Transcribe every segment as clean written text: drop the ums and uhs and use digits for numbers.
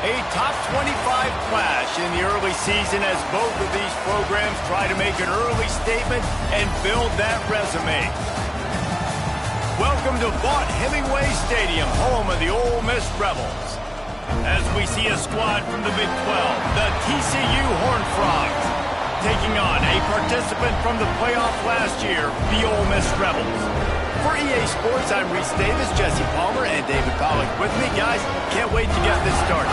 A top 25 clash in the early season as both of these programs try to make an early statement and build that resume. Welcome to Vaught Hemingway Stadium, home of the Ole Miss Rebels. As we see a squad from the Big 12, the TCU Horned Frogs, taking on a participant from the playoff last year, the Ole Miss Rebels. For EA Sports, I'm Reese Davis, Jesse Palmer, and David Pollack with me. Guys, can't wait to get this started.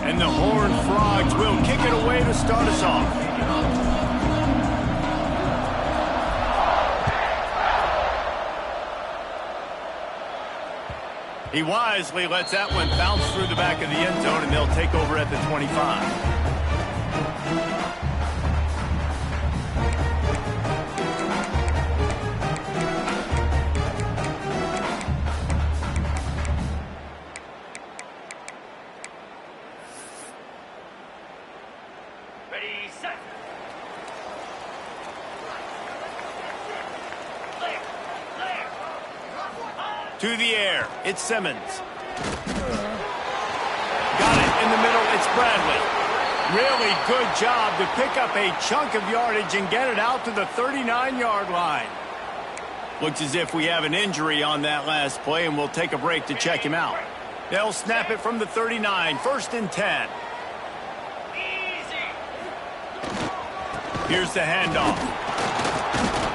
And the Horned Frogs will kick it away to start us off. He wisely lets that one bounce through the back of the end zone, and they'll take over at the 25. To the air, it's Simmons. Got it in the middle, it's Bradley. Really good job to pick up a chunk of yardage and get it out to the 39-yard line. Looks as if we have an injury on that last play, and we'll take a break to check him out. They'll snap it from the 39, 1st and 10. Here's the handoff.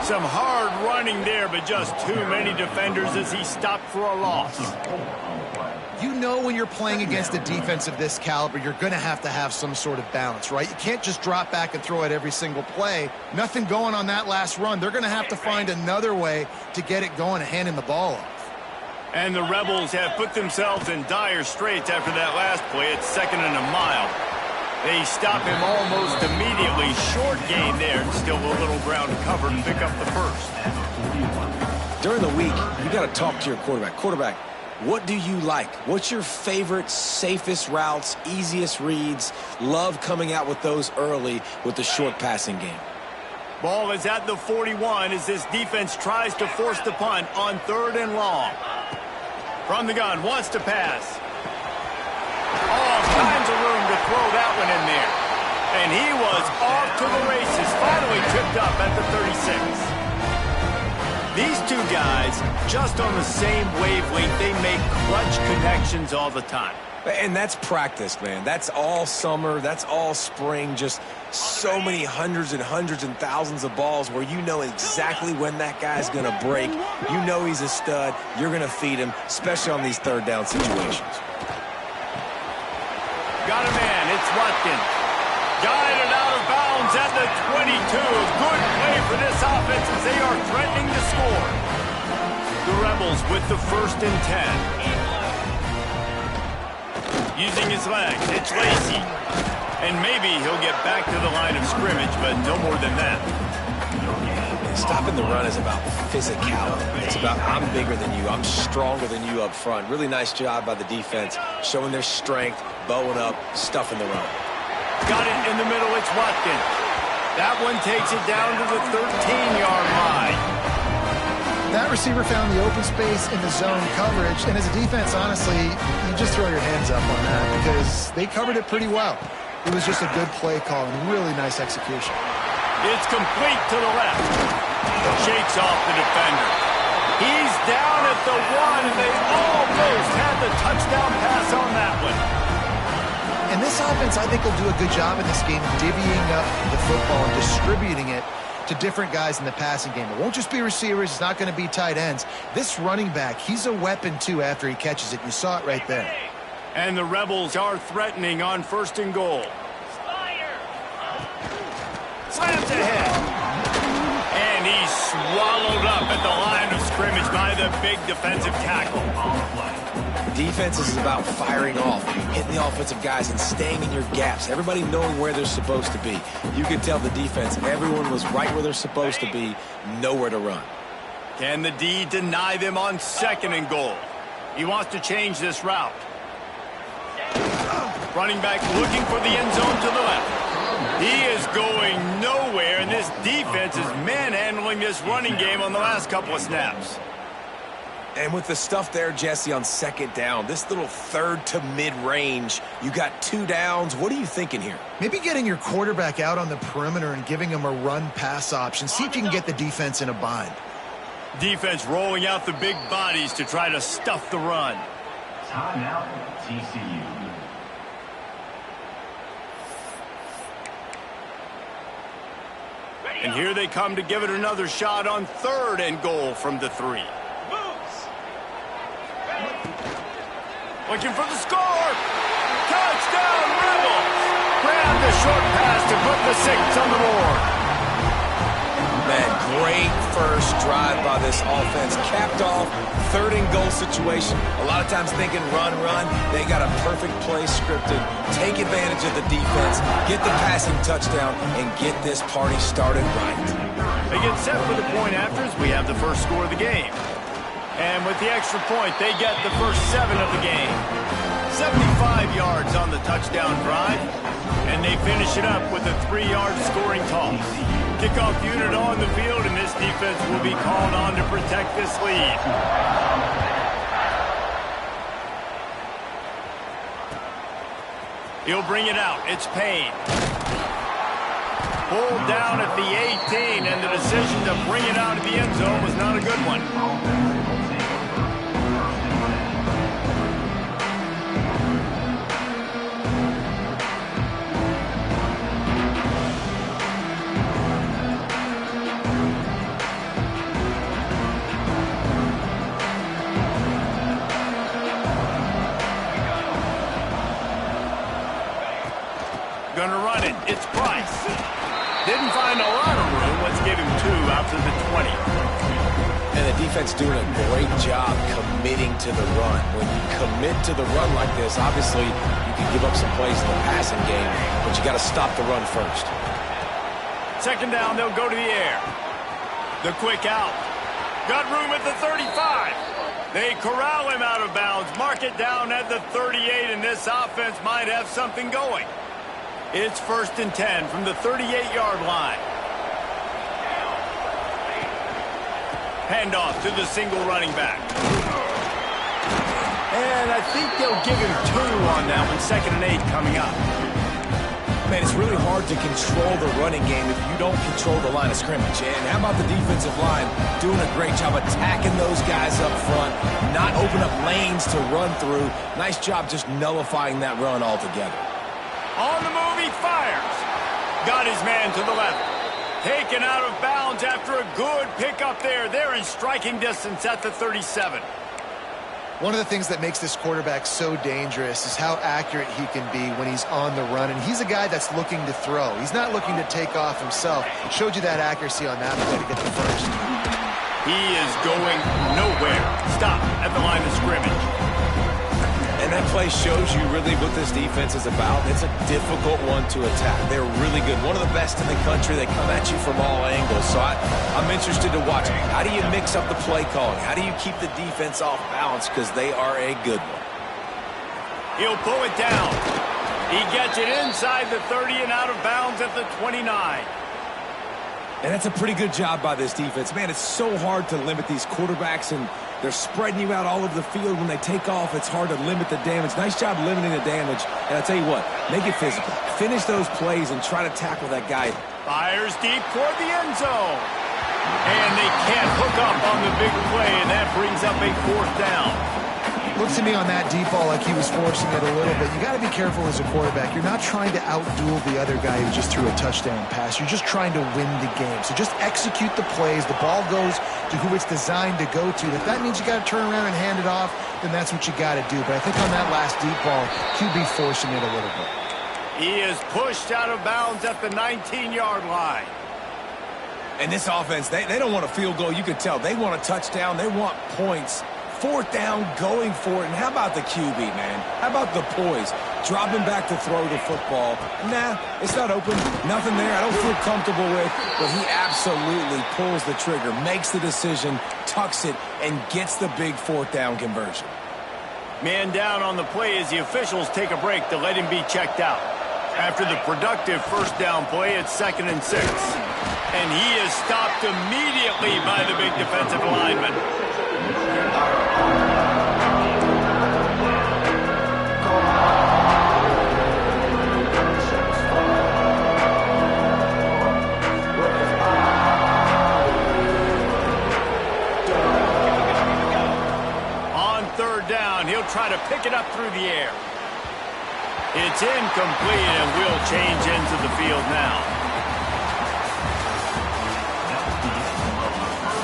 Some hard running there, but just too many defenders as he stopped for a loss. You know when you're playing against a defense of this caliber, you're going to have some sort of balance, right? You can't just drop back and throw it every single play. Nothing going on that last run. They're going to have to find another way to get it going and handing the ball off. And the Rebels have put themselves in dire straits after that last play. It's 2nd and a mile. They stop him almost immediately. Short gain there, and still a little ground to cover and pick up the first. During the week, you got to talk to your quarterback. Quarterback, what do you like? What's your favorite, safest routes, easiest reads? Love coming out with those early with the short passing game. Ball is at the 41 as this defense tries to force the punt on 3rd and long. From the gun, wants to pass. All kinds of room to throw that one in there. And he was off to the races, finally tripped up at the 36. These two guys, just on the same wavelength, they make clutch connections all the time. And that's practice, man. That's all summer. That's all spring. Just so many hundreds and thousands of balls where you know exactly when that guy's going to break. You know he's a stud. You're going to feed him, especially on these 3rd down situations. Got a man, it's Watkins. Guided out of bounds at the 22. Good play for this offense as they are threatening to score. The Rebels with the 1st and 10. Using his legs, it's Lacey. And maybe he'll get back to the line of scrimmage, but no more than that. Stopping the run is about physicality. It's about I'm bigger than you. I'm stronger than you up front. Really nice job by the defense, showing their strength, bowing up, stuffing the run. Got it in the middle. It's Watkins. That one takes it down to the 13-yard line. That receiver found the open space in the zone coverage, and as a defense, honestly, you just throw your hands up on that because they covered it pretty well. It was just a good play call and really nice execution. It's complete to the left. Shakes off the defender. He's down at the 1, and they almost had the touchdown pass on that one. And this offense, I think, will do a good job in this game divvying up the football and distributing it to different guys in the passing game. It won't just be receivers. It's not going to be tight ends. This running back, he's a weapon, too, after he catches it. You saw it right there. And the Rebels are threatening on 1st and goal. Slams ahead. And he's swallowed up at the line of scrimmage by the big defensive tackle. Defense is about firing off, hitting the offensive guys, and staying in your gaps. Everybody knowing where they're supposed to be. You could tell the defense, everyone was right where they're supposed to be, nowhere to run. Can the D deny them on 2nd and goal? He wants to change this route. Running back looking for the end zone to the left. He is going nowhere, and this defense is manhandling this running game on the last couple of snaps. And with the stuff there, Jesse, on 2nd down, this little 3rd to mid-range, you got 2 downs. What are you thinking here? Maybe getting your quarterback out on the perimeter and giving him a run-pass option. See if you can get the defense in a bind. Defense rolling out the big bodies to try to stuff the run. Timeout, TCU. And here they come to give it another shot on 3rd and goal from the 3. Looking for the score. Touchdown, Rebels. Grab the short pass to put the 6 on the board. Man, great first drive by this offense. Capped off, 3rd and goal situation. A lot of times thinking run. They got a perfect play scripted. Take advantage of the defense, get the passing touchdown, and get this party started right. They get set for the point afters. We have the first score of the game. And with the extra point, they get the first 7 of the game. 75 yards on the touchdown drive. And they finish it up with a 3-yard scoring toss. Kickoff unit on the field, and this defense will be called on to protect this lead. He'll bring it out. It's Payne. Pulled down at the 18, and the decision to bring it out of the end zone was not a good one. Gonna run it. It's Price. Didn't find a lot of room. Let's give him 2 out to the 20. And the defense doing a great job committing to the run. When you commit to the run like this, obviously you can give up some plays in the passing game, but you got to stop the run first. 2nd down, they'll go to the air. The quick out. Got room at the 35. They corral him out of bounds. Mark it down at the 38, and this offense might have something going. It's 1st and 10 from the 38-yard line. Handoff to the single running back. And I think they'll give him 2 on that one. 2nd and 8 coming up. Man, it's really hard to control the running game if you don't control the line of scrimmage. And how about the defensive line doing a great job attacking those guys up front, not open up lanes to run through. Nice job just nullifying that run altogether. On the move, he fires. Got his man to the left. Taken out of bounds after a good pickup there. They're in striking distance at the 37. One of the things that makes this quarterback so dangerous is how accurate he can be when he's on the run. And he's a guy that's looking to throw. He's not looking to take off himself. Showed you that accuracy on that play to get the first. He is going nowhere. Stop at the line of scrimmage. And that play shows you really what this defense is about. It's a difficult one to attack. They're really good. One of the best in the country. They come at you from all angles. So I'm interested to watch. How do you mix up the play calling? How do you keep the defense off balance? Because they are a good one. He'll pull it down. He gets it inside the 30 and out of bounds at the 29. And that's a pretty good job by this defense. Man, it's so hard to limit these quarterbacks, and they're spreading you out all over the field. When they take off, it's hard to limit the damage. Nice job limiting the damage. And I'll tell you what, make it physical. Finish those plays and try to tackle that guy. Fires deep toward the end zone. And they can't hook up on the big play, and that brings up a 4th down. Looks to me on that deep ball like he was forcing it a little bit. You got to be careful as a quarterback. You're not trying to outduel the other guy who just threw a touchdown pass. You're just trying to win the game. So just execute the plays. The ball goes to who it's designed to go to. If that means you got to turn around and hand it off, then that's what you got to do. But I think on that last deep ball, QB forcing it a little bit. He is pushed out of bounds at the 19-yard line. And this offense, they don't want a field goal. You could tell. They want a touchdown. They want points 4th down, going for it. And how about the QB, man? How about the poise? Dropping back to throw the football. Nah, it's not open. Nothing there I don't feel comfortable with. But he absolutely pulls the trigger, makes the decision, tucks it, and gets the big 4th down conversion. Man down on the play as the officials take a break to let him be checked out. After the productive 1st down play, it's 2nd and 6. And he is stopped immediately by the big defensive lineman. On 3rd down, he'll try to pick it up through the air. It's incomplete, and we'll change ends of the field now.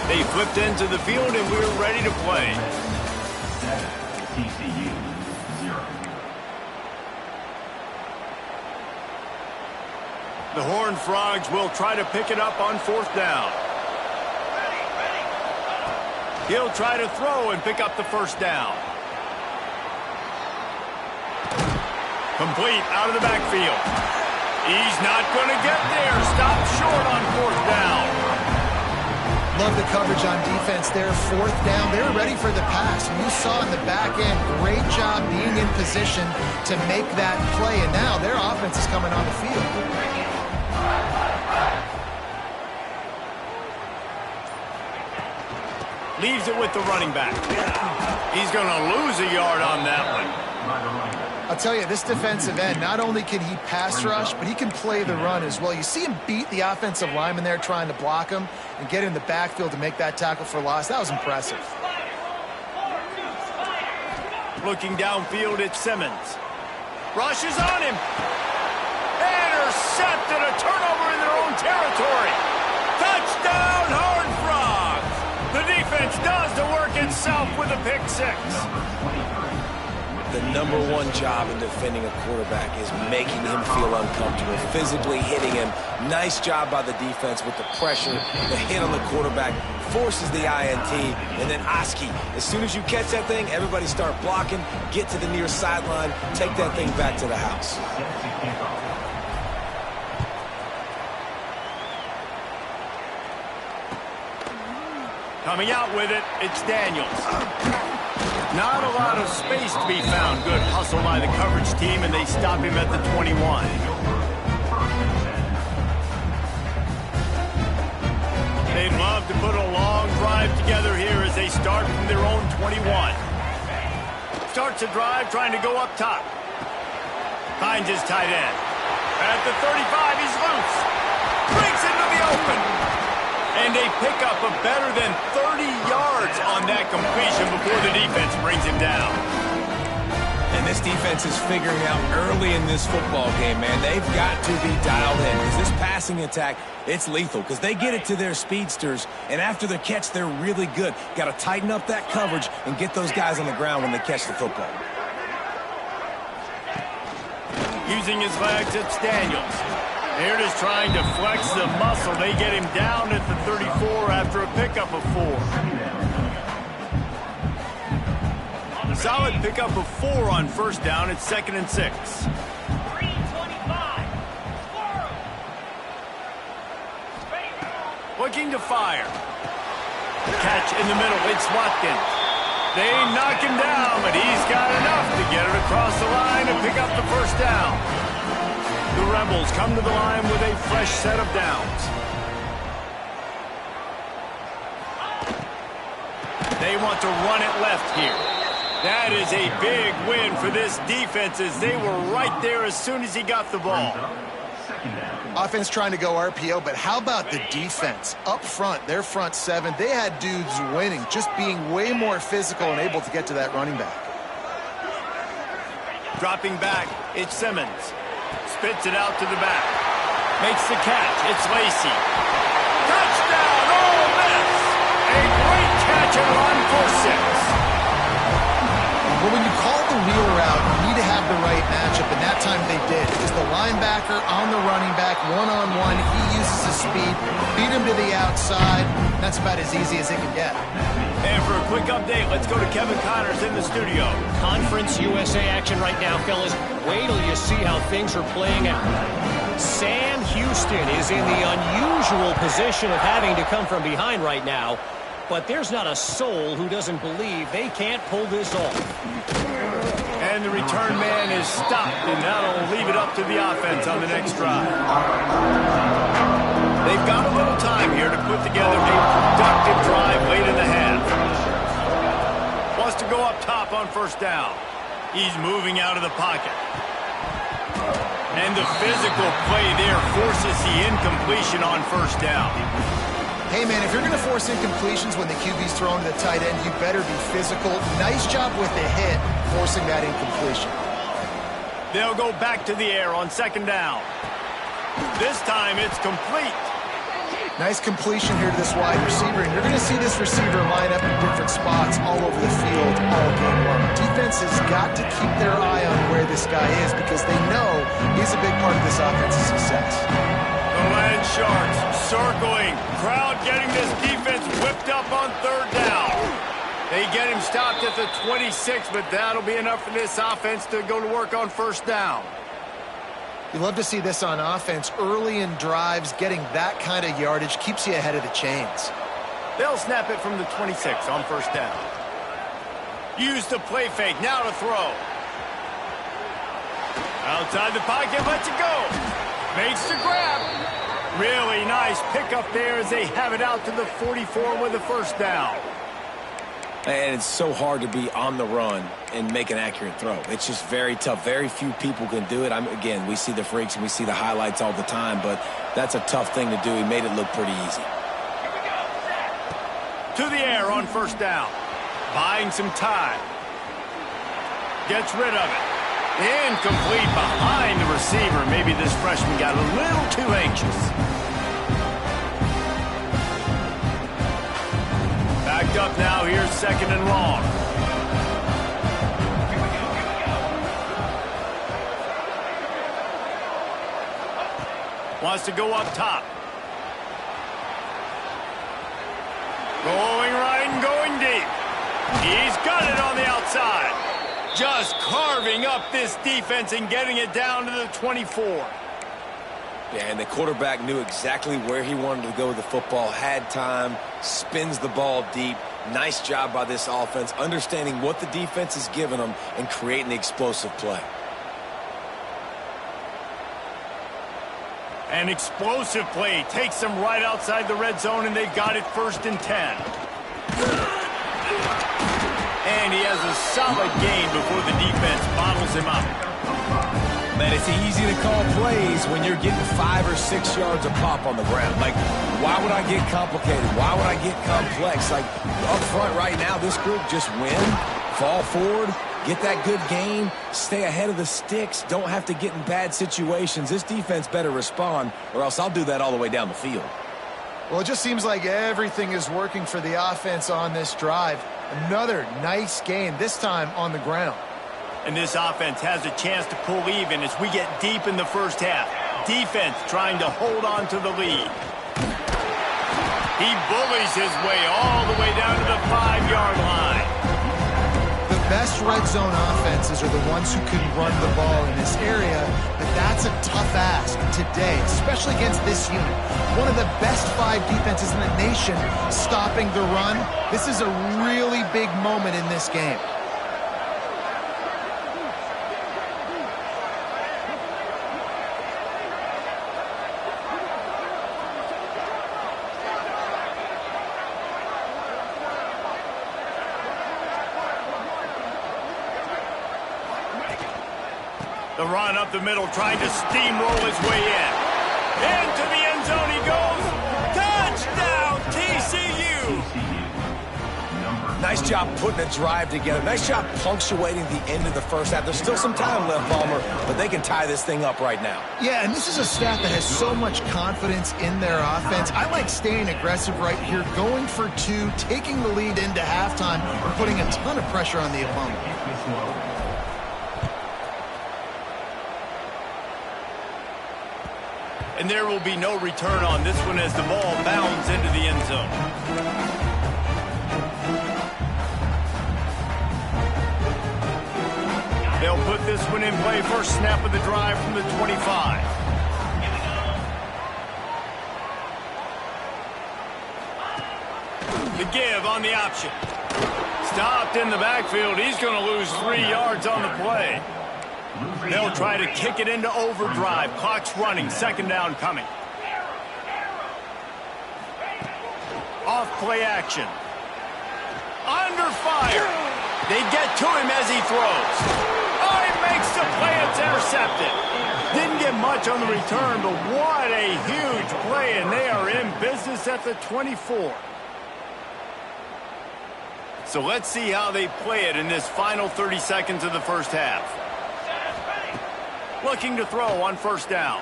They flipped into the field, and we're ready to play. 7, TCU, 0. The Horned Frogs will try to pick it up on 4th down. He'll try to throw and pick up the 1st down. Complete out of the backfield. He's not going to get there. Stopped short on 4th down. Love the coverage on defense there. 4th down. They're ready for the pass. And you saw in the back end, great job being in position to make that play. And now their offense is coming on the field. Leaves it with the running back. He's going to lose a yard on that one. I'll tell you, this defensive end, not only can he pass rush, but he can play the run as well. You see him beat the offensive lineman there trying to block him and get in the backfield to make that tackle for loss. That was impressive. Looking downfield at Simmons. Rushes on him. Intercepted, a turnover in their own territory. Touchdown, Horned Frogs. The defense does the work itself with a pick 6. The #1 job in defending a quarterback is making him feel uncomfortable, physically hitting him. Nice job by the defense with the pressure, the hit on the quarterback, forces the INT, and then Oski. As soon as you catch that thing, everybody start blocking, get to the near sideline, take that thing back to the house. Coming out with it, it's Daniels. Not a lot of space to be found. Good hustle by the coverage team, and they stop him at the 21. They'd love to put a long drive together here as they start from their own 21. Starts a drive trying to go up top. Finds his tight end. At the 35, he's loose. Breaks into the open. And they pick up a better than 30 yards on that completion before the defense brings him down. And this defense is figuring out early in this football game, man, they've got to be dialed in. Because this passing attack, it's lethal. Because they get it to their speedsters, and after the catch, they're really good. Got to tighten up that coverage and get those guys on the ground when they catch the football. Using his legs, it's Daniels. They're just trying to flex the muscle. They get him down at the 34 after a pickup of 4. Solid pickup of 4 on 1st down. It's 2nd and 6. Looking to fire. Catch in the middle. It's Watkins. They knock him down, but he's got enough to get it across the line and pick up the 1st down. The Rebels come to the line with a fresh set of downs. They want to run it left here. That is a big win for this defense as they were right there as soon as he got the ball. Offense trying to go RPO, but how about the defense? Up front, their front 7, they had dudes winning, just being way more physical and able to get to that running back. Dropping back, it's Simmons. Spits it out to the back. Makes the catch. It's Lacy. Touchdown, Ole Miss! A great catch and run for 6. Well, when you call the wheel route, you need to have the right matchup, and that time they did. It was the linebacker on the running back, one-on-one. He uses his speed, beat him to the outside. That's about as easy as it can get. And for a quick update. Let's go to Kevin Connors in the studio. Conference USA action right now, fellas. Wait till you see how things are playing out. Sam Houston is in the unusual position of having to come from behind right now, but there's not a soul who doesn't believe they can't pull this off. And the return man is stopped, and that'll leave it up to the offense on the next drive. They've got a little time here to put together a productive drive late in the half. Wants to go up top on first down. He's moving out of the pocket. And the physical play there forces the incompletion on first down. Hey, man, if you're going to force incompletions when the QB's throwing to the tight end, you better be physical. Nice job with the hit, forcing that incompletion. They'll go back to the air on second down. This time it's complete. Nice completion here to this wide receiver, and you're going to see this receiver line up in different spots all over the field all game long. Defense has got to keep their eye on where this guy is because they know he's a big part of this offense's success. The Land Sharks circling. Crowd getting this defense whipped up on third down. They get him stopped at the 26, but that'll be enough for this offense to go to work on first down. You love to see this on offense. Early in drives, getting that kind of yardage keeps you ahead of the chains. They'll snap it from the 26 on first down. Use the play fake. Now to throw. Outside the pocket, lets it go. Makes the grab. Really nice pickup there as they have it out to the 44 with a first down. And it's so hard to be on the run and make an accurate throw. It's just very tough. Very few people can do it. Again, we see the freaks and we see the highlights all the time, but that's a tough thing to do. He made it look pretty easy. To the air on first down. Buying some time. Gets rid of it. Incomplete behind the receiver. Maybe this freshman got a little too anxious. Backed up now, here's second and long. Wants to go up top. Going right and going deep. He's got it on the outside. Just carving up this defense and getting it down to the 24. Yeah, and the quarterback knew exactly where he wanted to go with the football, had time, spins the ball deep. Nice job by this offense, understanding what the defense is giving them and creating the explosive play. An explosive play takes them right outside the red zone, and they've got it first and 10. And he has a solid gain before the defense bottles him up. Man, it's easy to call plays when you're getting 5 or 6 yards of pop on the ground. Like, why would I get complicated? Why would I get complex? Like, up front right now, this group just win, fall forward, get that good gain, stay ahead of the sticks, don't have to get in bad situations. This defense better respond, or else I'll do that all the way down the field. Well, it just seems like everything is working for the offense on this drive. Another nice gain, this time on the ground. And this offense has a chance to pull even as we get deep in the first half. Defense trying to hold on to the lead. He bullies his way all the way down to the 5-yard line. The best red zone offenses are the ones who can run the ball in this area, but that's a tough ask today, especially against this unit. One of the best 5 defenses in the nation stopping the run. This is a really big moment in this game. The run up the middle, trying to steamroll his way in. Into the end zone he goes. Touchdown, TCU! Nice job putting a drive together. Nice job punctuating the end of the first half. There's still some time left, Palmer, but they can tie this thing up right now. Yeah, and this is a staff that has so much confidence in their offense. I like staying aggressive right here, going for 2, taking the lead into halftime, and putting a ton of pressure on the opponent. And there will be no return on this one as the ball bounds into the end zone. They'll put this one in play. First snap of the drive from the 25. The give on the option. Stopped in the backfield. He's going to lose 3 yards on the play. They'll try to kick it into overdrive. Clock's running. Second down coming. Off play action. Under fire. They get to him as he throws. Oh, he makes the play. It's intercepted. Didn't get much on the return, but what a huge play, and they are in business at the 24. So let's see how they play it in this final 30 seconds of the first half. Looking to throw on first down.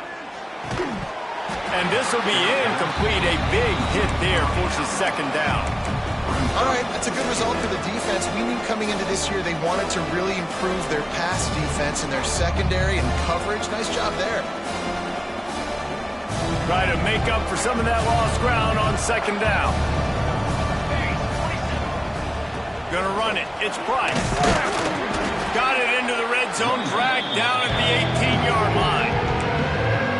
And this will be incomplete. A big hit there forces second down. All right, that's a good result for the defense. We knew coming into this year they wanted to really improve their pass defense and their secondary and coverage. Nice job there. Try to make up for some of that lost ground on second down. Gonna run it. It's Price. Got it into the red zone, dragged down at the 18-yard line.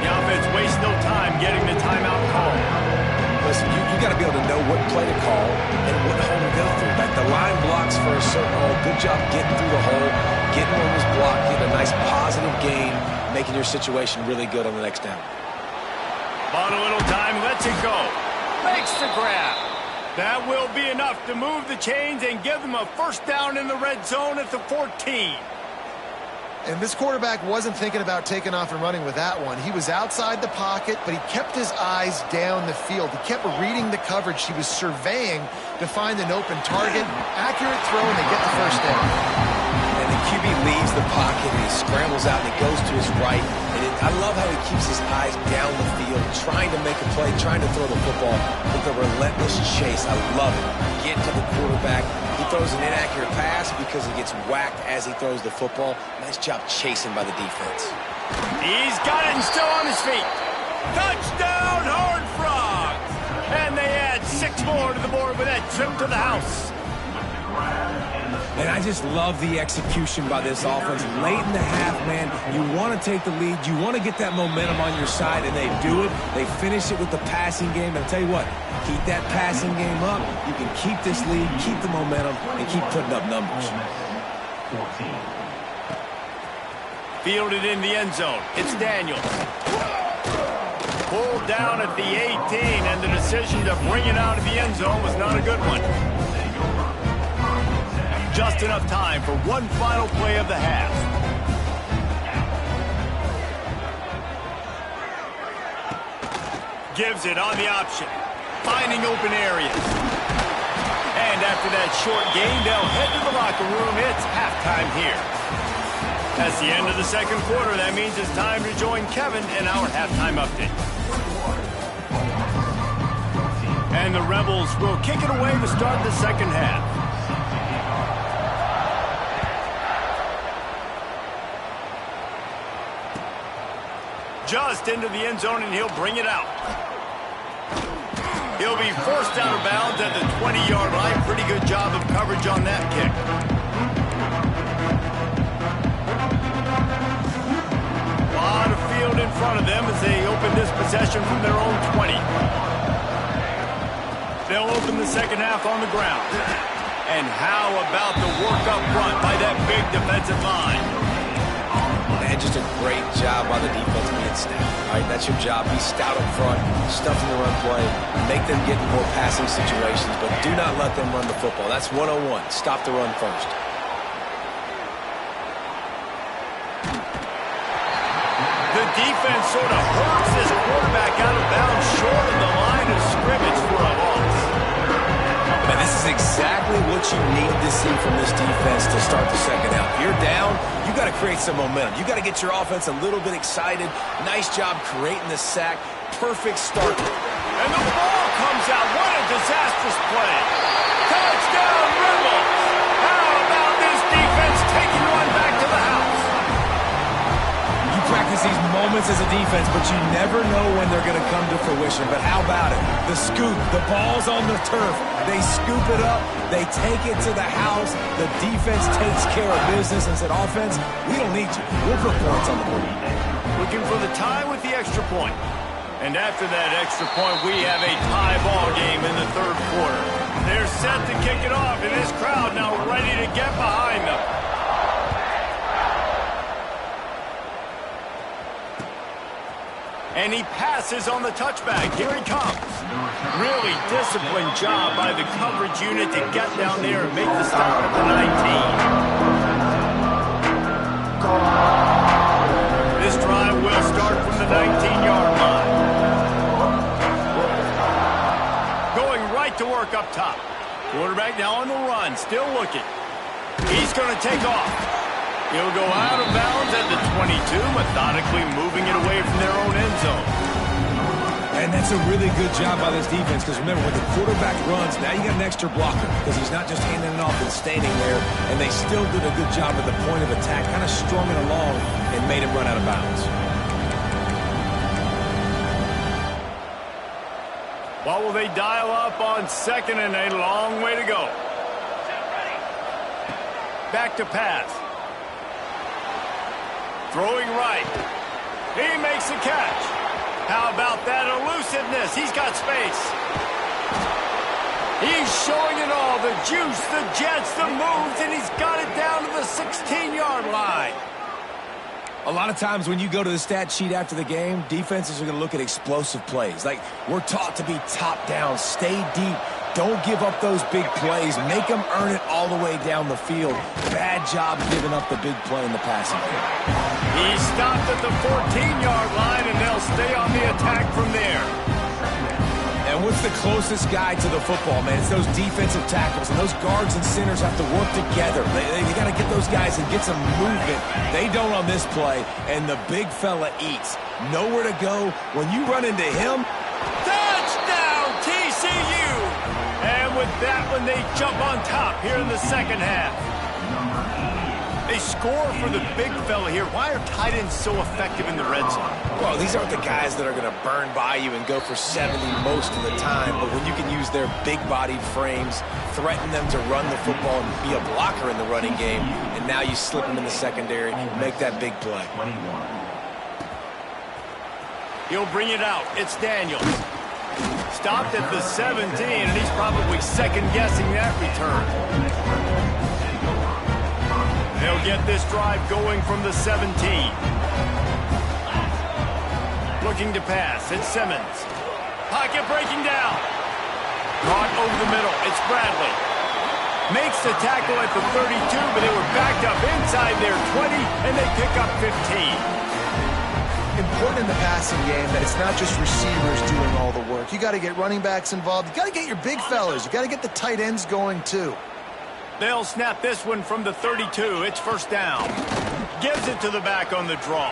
The offense wastes no time getting the timeout call. Listen, you got to be able to know what play to call and what hole to go through. Like the line blocks for a certain hole. Good job getting through the hole, getting on this block, getting a nice positive gain, making your situation really good on the next down. Bought a little time, lets it go. Makes the grab. That will be enough to move the chains and give them a first down in the red zone at the 14. And this quarterback wasn't thinking about taking off and running with that one. He was outside the pocket, but he kept his eyes down the field. He kept reading the coverage. He was surveying to find an open target. Accurate throw, and they get the first down. And the QB leaves the pocket, and he scrambles out, and he goes to his right. And I love how he keeps his eyes down the field, trying to make a play, trying to throw the football with a relentless chase. I love it. Get to the quarterback. He throws an inaccurate pass because he gets whacked as he throws the football. Nice job chasing by the defense. He's got it and still on his feet. Touchdown, Horned Frogs! And they add 6 more to the board with that trip to the house. And I just love the execution by this offense. Late in the half, man, you want to take the lead. You want to get that momentum on your side, and they do it. They finish it with the passing game. And I'll tell you what, keep that passing game up. You can keep this lead, keep the momentum, and keep putting up numbers. Fielded in the end zone. It's Daniels. Pulled down at the 18, and the decision to bring it out of the end zone was not a good one. Just enough time for one final play of the half. Gives it on the option. Finding open areas. And after that short gain, they'll head to the locker room. It's halftime here. That's the end of the second quarter. That means it's time to join Kevin in our halftime update. And the Rebels will kick it away to start the second half. Just into the end zone, and he'll bring it out. He'll be forced out of bounds at the 20-yard line. Pretty good job of coverage on that kick. A lot of field in front of them as they open this possession from their own 20. They'll open the second half on the ground. And how about the work up front by that big defensive line? And just a great job by the defense being stout. All right, that's your job. Be stout up front, stuff in the run play, make them get in more passing situations, but do not let them run the football. That's 101. Stop the run first. The defense sort of hurts this quarterback out of bounds short of the line of scrimmage for a loss. And this is exactly what you need to see from this defense to start the second half. If you're down, you got to create some momentum. You got to get your offense a little bit excited. Nice job creating the sack. Perfect start. And the ball comes out. What a disastrous play. Touchdown, Rebels. How about this defense taking one back to the house? You practice these moments defense is a defense, but you never know when they're going to come to fruition. But how about it? The scoop, the ball's on the turf. They scoop it up. They take it to the house. The defense takes care of business and said, offense, we don't need you. We'll put points on the board. Looking for the tie with the extra point. And after that extra point, we have a tie ball game in the third quarter. They're set to kick it off, and this crowd now ready to get behind them. And he passes on the touchback. Here he comes. Really disciplined job by the coverage unit to get down there and make the stop at the 19. This drive will start from the 19-yard line. Going right to work up top. Quarterback now on the run, still looking. He's going to take off. He'll go out of bounds at the 22, methodically moving it away from their own end zone. And that's a really good job by this defense, because remember, when the quarterback runs, now you got an extra blocker, because he's not just handing it off and standing there, and they still did a good job at the point of attack, kind of strung it along and made him run out of bounds. What will they dial up on second and a long way to go? Back to pass. Throwing right. He makes the catch. How about that elusiveness? He's got space. He's showing it all. The juice, the jets, the moves, and he's got it down to the 16-yard line. A lot of times when you go to the stat sheet after the game, defenses are going to look at explosive plays. Like, we're taught to be top down, stay deep, don't give up those big plays, make them earn it all the way down the field. Bad job giving up the big play in the passing game. He stopped at the 14-yard line, and they'll stay on the attack from there. And what's the closest guy to the football, man? It's those defensive tackles, and those guards and centers have to work together. They got to get those guys and get some movement. They don't on this play, and the big fella eats. Nowhere to go. When you run into him, touchdown, TCU! And with that one, they jump on top here in the second half. They score for the big fella here. Why are tight ends so effective in the red zone? well, these aren't the guys that are going to burn by you and go for 70 most of the time, but when you can use their big-bodied frames, threaten them to run the football and be a blocker in the running game, and now you slip them in the secondary, make that big play. He'll bring it out. It's Daniels. Stopped at the 17, and he's probably second-guessing that return. They'll get this drive going from the 17. Looking to pass. It's Simmons. Pocket breaking down. Caught over the middle. It's Bradley. Makes the tackle at the 32, but they were backed up inside their 20, and they pick up 15. Important in the passing game that it's not just receivers doing all the work. You got to get running backs involved. You got to get your big fellas. You got to get the tight ends going too. They'll snap this one from the 32. It's first down. Gives it to the back on the draw.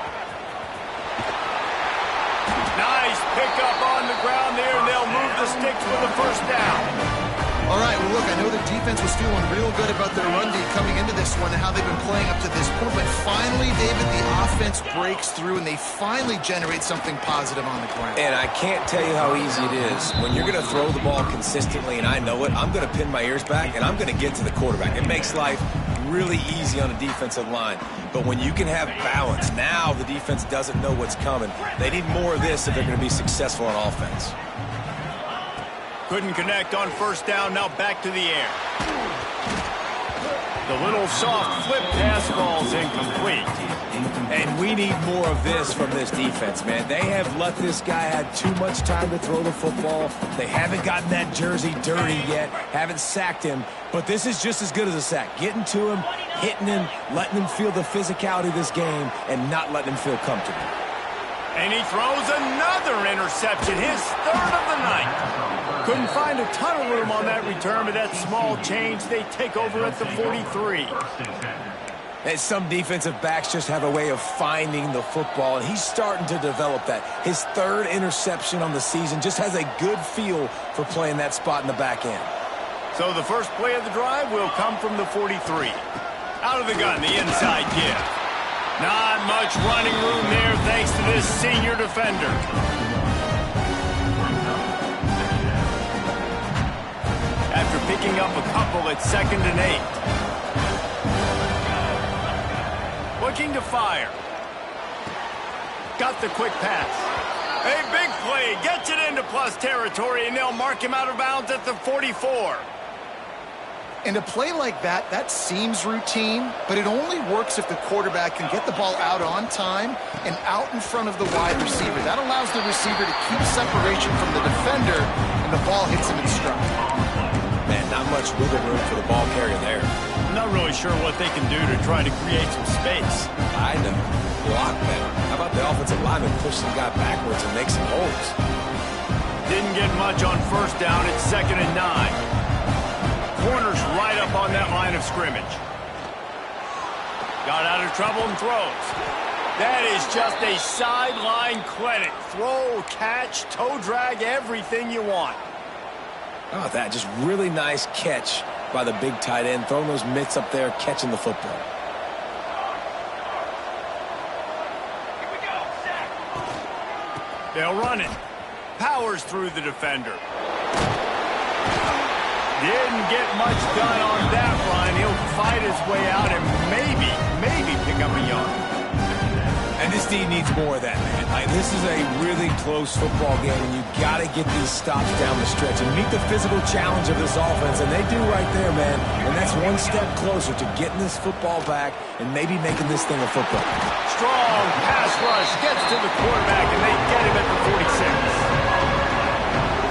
Nice pickup on the ground there, and they'll move the sticks for the first down. All right, well, look, I know the defense was feeling real good about their run D coming into this one and how they've been playing up to this point, but finally, David, the offense breaks through, and they finally generate something positive on the ground. And I can't tell you how easy it is. When you're going to throw the ball consistently, and I know it, I'm going to pin my ears back, and I'm going to get to the quarterback. It makes life really easy on a defensive line. But when you can have balance, now the defense doesn't know what's coming. They need more of this if they're going to be successful on offense. Couldn't connect on first down, now back to the air. The little soft flip pass falls incomplete. And we need more of this from this defense, man. They have let this guy have too much time to throw the football. They haven't gotten that jersey dirty yet, haven't sacked him. But this is just as good as a sack. Getting to him, hitting him, letting him feel the physicality of this game, and not letting him feel comfortable. And he throws another interception, his third of the night. Couldn't find a ton of room on that return, but that small change, they take over at the 43. And some defensive backs just have a way of finding the football, and he's starting to develop that. His third interception on the season just has a good feel for playing that spot in the back end. So the first play of the drive will come from the 43. Out of the gun, the inside give. Not much running room there thanks to this senior defender. After picking up a couple, it's 2nd and 8. Looking to fire. Got the quick pass. A big play. Gets it into plus territory, and they'll mark him out of bounds at the 44. And a play like that, that seems routine, but it only works if the quarterback can get the ball out on time and out in front of the wide receiver. That allows the receiver to keep separation from the defender, and the ball hits him in stride. Man, not much wiggle room for the ball carrier there. Not really sure what they can do to try to create some space. I know. Block better. How about the offensive lineman push some guy backwards and make some holes? Didn't get much on 1st down. It's 2nd and 9. Corner's right up on that line of scrimmage. Got out of trouble and throws. That is just a sideline clinic. Throw, catch, toe drag, everything you want. Oh, that just really nice catch by the big tight end, throwing those mitts up there, catching the football. Here we go. They'll run it. Powers through the defender. Didn't get much done on that run. He'll fight his way out and maybe pick up a yard. And this team needs more of that, man. This is a really close football game, and you got to get these stops down the stretch and meet the physical challenge of this offense, and they do right there, man. And that's one step closer to getting this football back and maybe making this thing a football. Strong pass rush gets to the quarterback, and they get him at the 46.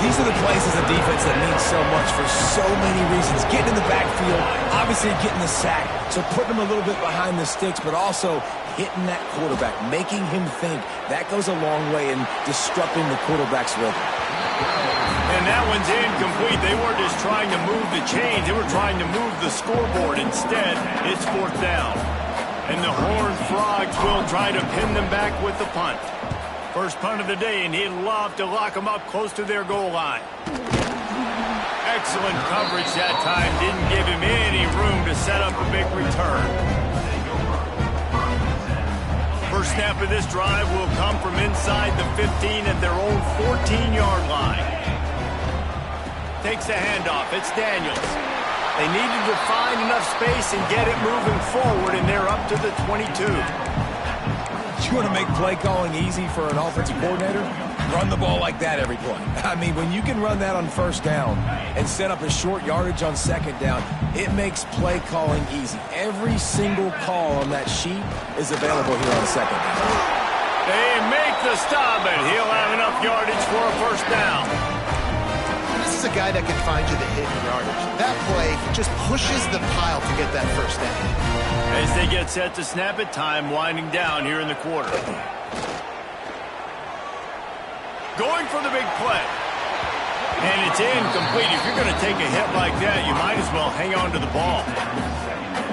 These are the plays as a defense that mean so much for so many reasons. Getting in the backfield, obviously getting the sack, so putting him a little bit behind the sticks, but also hitting that quarterback, making him think. That goes a long way in disrupting the quarterback's rhythm. And that one's incomplete. They weren't just trying to move the chains. They were trying to move the scoreboard. Instead, it's 4th down. And the Horned Frogs will try to pin them back with the punt. First punt of the day, and he'd love to lock them up close to their goal line. Excellent coverage that time. Didn't give him any room to set up a big return. First snap of this drive will come from inside the 15 at their own 14-yard line. Takes the handoff. It's Daniels. They needed to find enough space and get it moving forward, and they're up to the 22. You want to make play calling easy for an offensive coordinator? Run the ball like that every play. I mean, when you can run that on 1st down and set up a short yardage on 2nd down, it makes play calling easy. Every single call on that sheet is available here on 2nd down. They make the stop, and he'll have enough yardage for a 1st down. This is a guy that can find you the hidden yardage. That play just pushes the pile to get that 1st down. As they get set to snap it, time winding down here in the quarter. Going for the big play. And it's incomplete. If you're going to take a hit like that, you might as well hang on to the ball.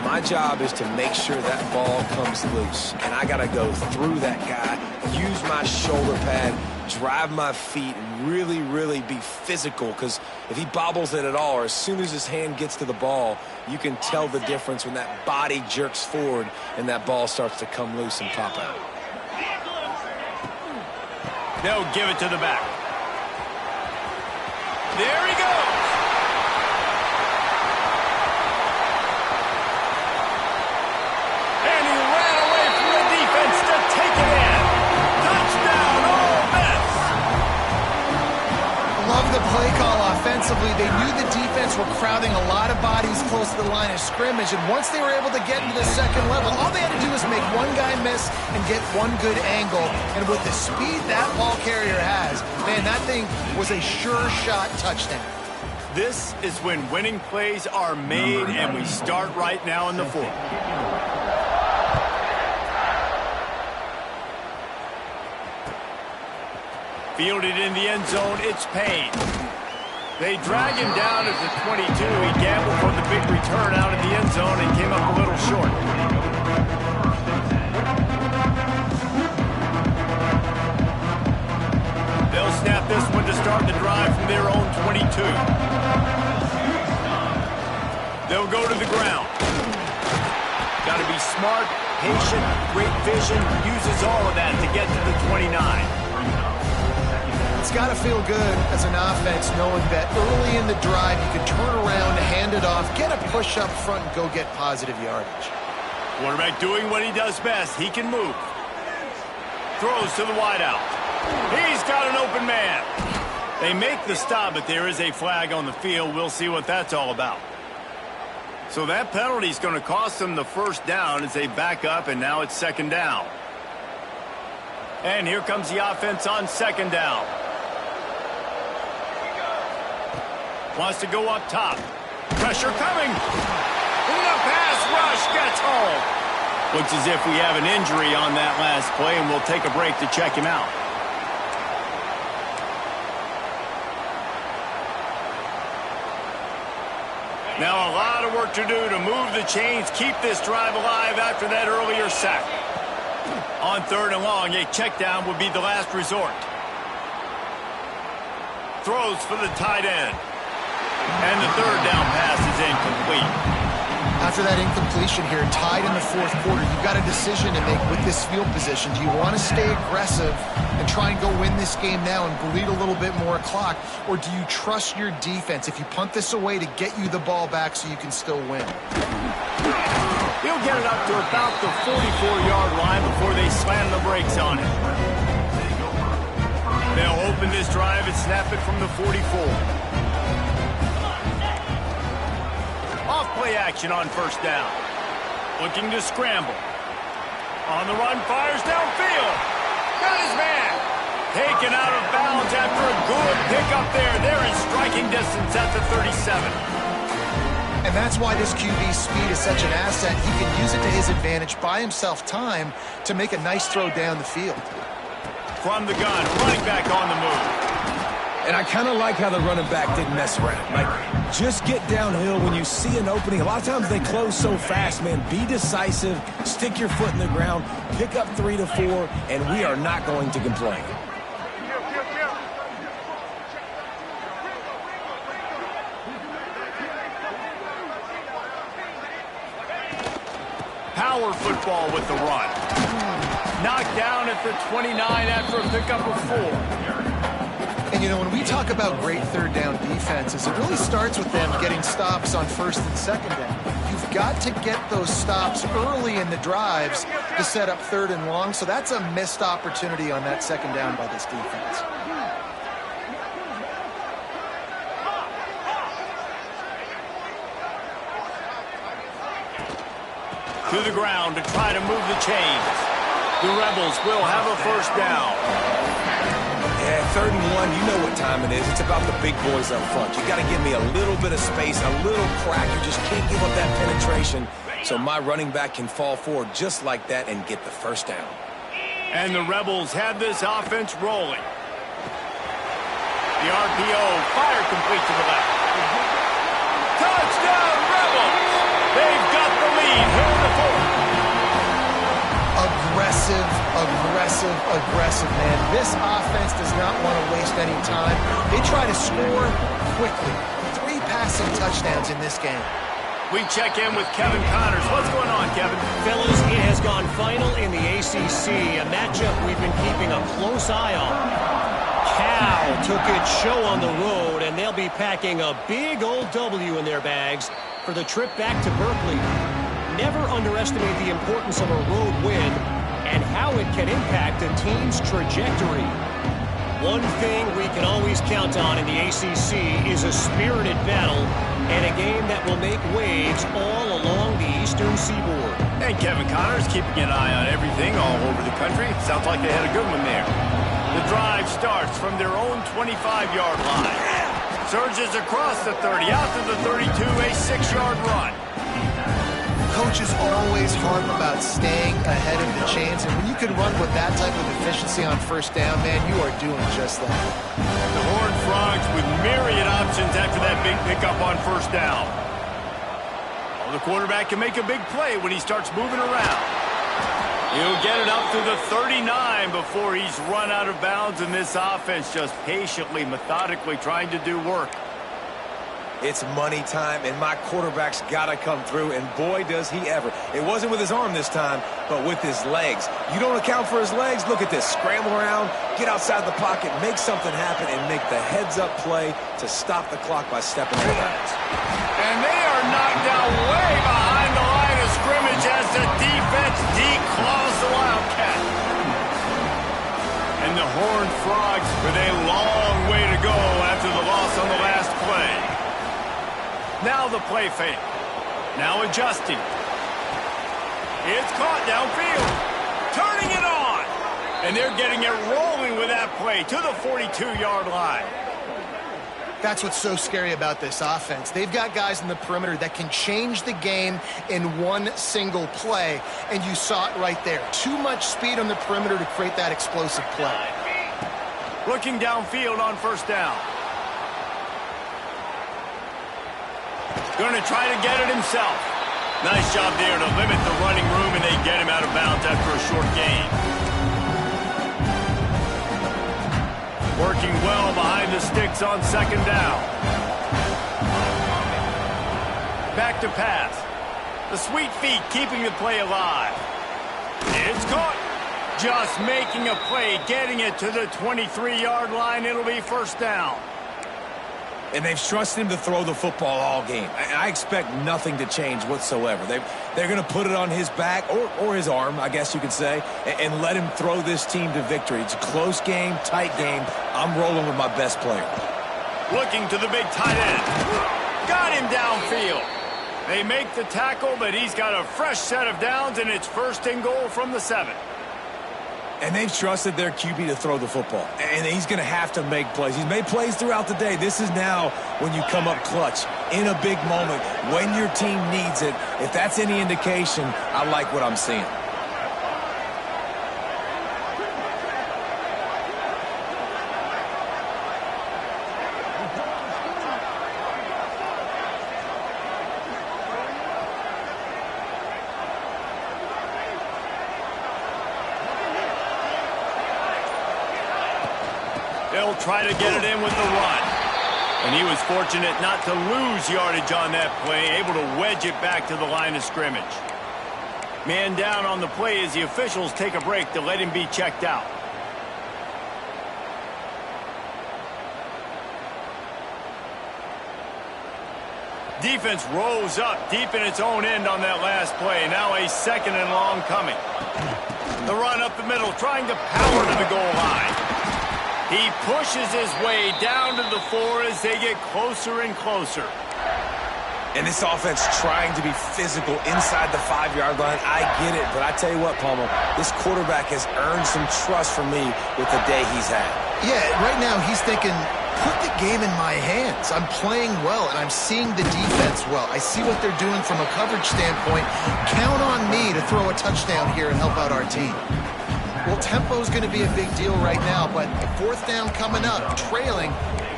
My job is to make sure that ball comes loose. And I got to go through that guy, use my shoulder pad, drive my feet, and really, really be physical. Because if he bobbles it at all, or as soon as his hand gets to the ball, you can tell the difference when that body jerks forward and that ball starts to come loose and pop out. They'll give it to the back. There he goes. And he ran away from the defense to take it in. Touchdown, Ole Miss. Love the play call offensively. They knew the defense were crowding a lot of bodies close to the line of scrimmage, and once they were able to get into the 2nd level, all they had to do was make one guy miss and get one good angle. And with the speed that ball carrier has, man, that thing was a sure shot touchdown. This is when winning plays are made, and we start right now in the 4th. Fielded in the end zone, it's Payne. They drag him down at the 22. He gambled for the big return out in the end zone and came up a little short. They'll snap this one to start the drive from their own 22. They'll go to the ground. Got to be smart patient, great vision, uses all of that to get to the 29. It's got to feel good as an offense knowing that early in the drive you can turn around, hand it off, get a push up front, and go get positive yardage. Quarterback doing what he does best. He can move. Throws to the wideout. He's got an open man. They make the stop, but there is a flag on the field. We'll see what that's all about. So that penalty is going to cost them the first down as they back up, and now it's second down. And here comes the offense on second down. Wants to go up top. Pressure coming. The pass rush gets home. Looks as if we have an injury on that last play, and we'll take a break to check him out. Now a lot of work to do to move the chains, keep this drive alive after that earlier sack. On third and long, a check down would be the last resort. Throws for the tight end. And the third down pass is incomplete. After that incompletion here, tied in the fourth quarter, you've got a decision to make with this field position. Do you want to stay aggressive and try and go win this game now and bleed a little bit more clock, or do you trust your defense if you punt this away to get you the ball back so you can still win? He'll get it up to about the 44-yard line before they slam the brakes on it. They'll open this drive and snap it from the 44. Off-play action on first down. Looking to scramble. On the run, fires downfield. Got his man. Taken out of bounds after a good pickup there. They're in striking distance at the 37. And that's why this QB's speed is such an asset. He can use it to his advantage, buy himself time to make a nice throw down the field. From the gun, running back on the move. And I kind of like how the running back didn't mess around. Like, just get downhill when you see an opening. A lot of times they close so fast, man. Be decisive, stick your foot in the ground, pick up 3 to 4, and we are not going to complain. Power football with the run. Knocked down at the 29 after a pickup of 4. And, you know, when we talk about great third down defenses, it really starts with them getting stops on first and second down. You've got to get those stops early in the drives to set up third and long, so that's a missed opportunity on that second down by this defense. To the ground to try to move the chains. The Rebels will have a first down. Yeah, third and 1, you know what time it is. It's about the big boys up front. You got to give me a little bit of space, a little crack. You just can't give up that penetration so my running back can fall forward just like that and get the first down. And the Rebels have this offense rolling. The RPO, fire complete to the left. Touchdown, Rebels! They've got the lead here in the fourth. Aggressive, man. This offense does not want to waste any time. They try to score quickly. 3 passing touchdowns in this game. We check in with Kevin Connors. What's going on, Kevin? Fellas, it has gone final in the ACC, a matchup we've been keeping a close eye on. Cal took its show on the road, and they'll be packing a big old W in their bags for the trip back to Berkeley. Never underestimate the importance of a road win and how it can impact a team's trajectory. One thing we can always count on in the ACC is a spirited battle and a game that will make waves all along the Eastern Seaboard. And Kevin Connors keeping an eye on everything all over the country. Sounds like they had a good one there. The drive starts from their own 25-yard line. Surges across the 30, out to the 32, a 6-yard run. Coaches always harp about staying ahead of the chains, and when you can run with that type of efficiency on first down, man, you are doing just that. The Horned Frogs with myriad options after that big pickup on first down. Well, the quarterback can make a big play when he starts moving around. He'll get it up to the 39 before he's run out of bounds, and this offense just patiently, methodically trying to do work. It's money time, and my quarterback's got to come through, and boy, does he ever. It wasn't with his arm this time, but with his legs. You don't account for his legs? Look at this. Scramble around, get outside the pocket, make something happen, and make the heads-up play to stop the clock by stepping on the bounds. And they are knocked down way behind the line of scrimmage as the defense declaws the Wildcat. And the Horned Frogs with a long way to go after the loss on the last play. Now the play fake. Now adjusting. It's caught downfield. Turning it on. And they're getting it rolling with that play to the 42-yard line. That's what's so scary about this offense. They've got guys in the perimeter that can change the game in one single play, and you saw it right there. Too much speed on the perimeter to create that explosive play. Looking downfield on first down. Going to try to get it himself. Nice job there to limit the running room, and they get him out of bounds after a short gain. Working well behind the sticks on second down. Back to pass. The sweet feet keeping the play alive. It's caught. Just making a play, getting it to the 23-yard line. It'll be first down. And they've trusted him to throw the football all game. I expect nothing to change whatsoever. They're going to put it on his back, or his arm, I guess you could say, and let him throw this team to victory. It's a close game, tight game. I'm rolling with my best player. Looking to the big tight end. Got him downfield. They make the tackle, but he's got a fresh set of downs, and it's first and goal from the 7. And they've trusted their QB to throw the football. And he's going to have to make plays. He's made plays throughout the day. This is now when you come up clutch, in a big moment, when your team needs it. If that's any indication, I like what I'm seeing. They'll try to get it in with the run. And he was fortunate not to lose yardage on that play, able to wedge it back to the line of scrimmage. Man down on the play as the officials take a break to let him be checked out. Defense rose up deep in its own end on that last play. Now a second and long coming. The run up the middle, trying to power to the goal line. He pushes his way down to the 4 as they get closer and closer. And this offense trying to be physical inside the 5-yard line. I get it, but I tell you what, Palmer, this quarterback has earned some trust from me with the day he's had. Yeah, right now he's thinking, put the game in my hands. I'm playing well, and I'm seeing the defense well. I see what they're doing from a coverage standpoint. Count on me to throw a touchdown here and help out our team. Well, tempo is going to be a big deal right now, but fourth down coming up, trailing,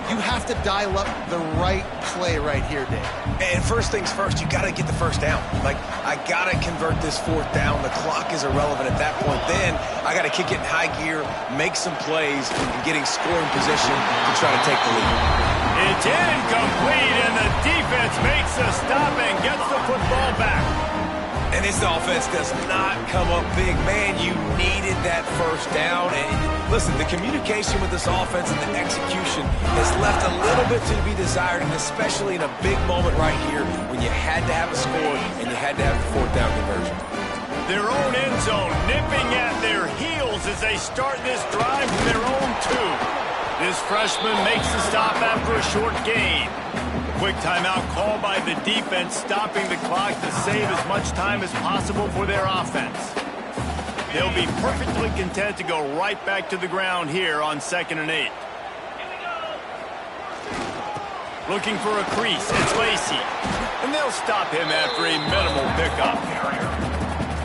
you have to dial up the right play right here, Dave. And first things first, you got to get the first down. Like, I got to convert this fourth down. The clock is irrelevant at that point. Then I got to kick it in high gear, make some plays, and getting scoring position to try to take the lead. It's incomplete, and the defense makes a stop and gets the football back. And this offense does not come up big. Man, you needed that first down. And listen, the communication with this offense and the execution has left a little bit to be desired, and especially in a big moment right here when you had to have a score and you had to have the fourth down conversion. Their own end zone nipping at their heels as they start this drive from their own 2. This freshman makes the stop after a short gain. Quick timeout called by the defense, stopping the clock to save as much time as possible for their offense. They'll be perfectly content to go right back to the ground here on 2nd and 8. Looking for a crease, it's Lacey. And they'll stop him after a minimal pickup.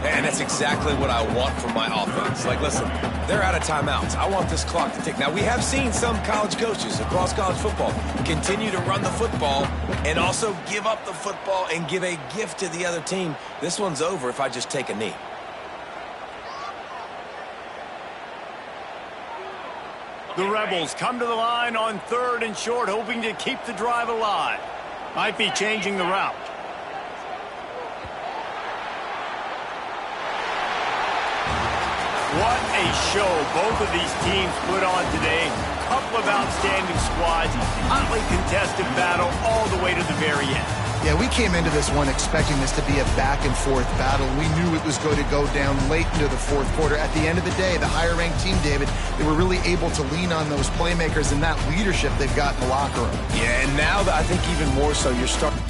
And that's exactly what I want from my offense. Like, listen, they're out of timeouts. I want this clock to tick. Now, we have seen some college coaches across college football continue to run the football and also give up the football and give a gift to the other team. This one's over if I just take a knee. The Rebels come to the line on 3rd and short, hoping to keep the drive alive. Might be changing the route. What a show both of these teams put on today. Couple of outstanding squads. Hotly contested battle all the way to the very end. Yeah, we came into this one expecting this to be a back-and-forth battle. We knew it was going to go down late into the fourth quarter. At the end of the day, the higher-ranked team, David, they were really able to lean on those playmakers and that leadership they've got in the locker room. Yeah, and now I think even more so, you're starting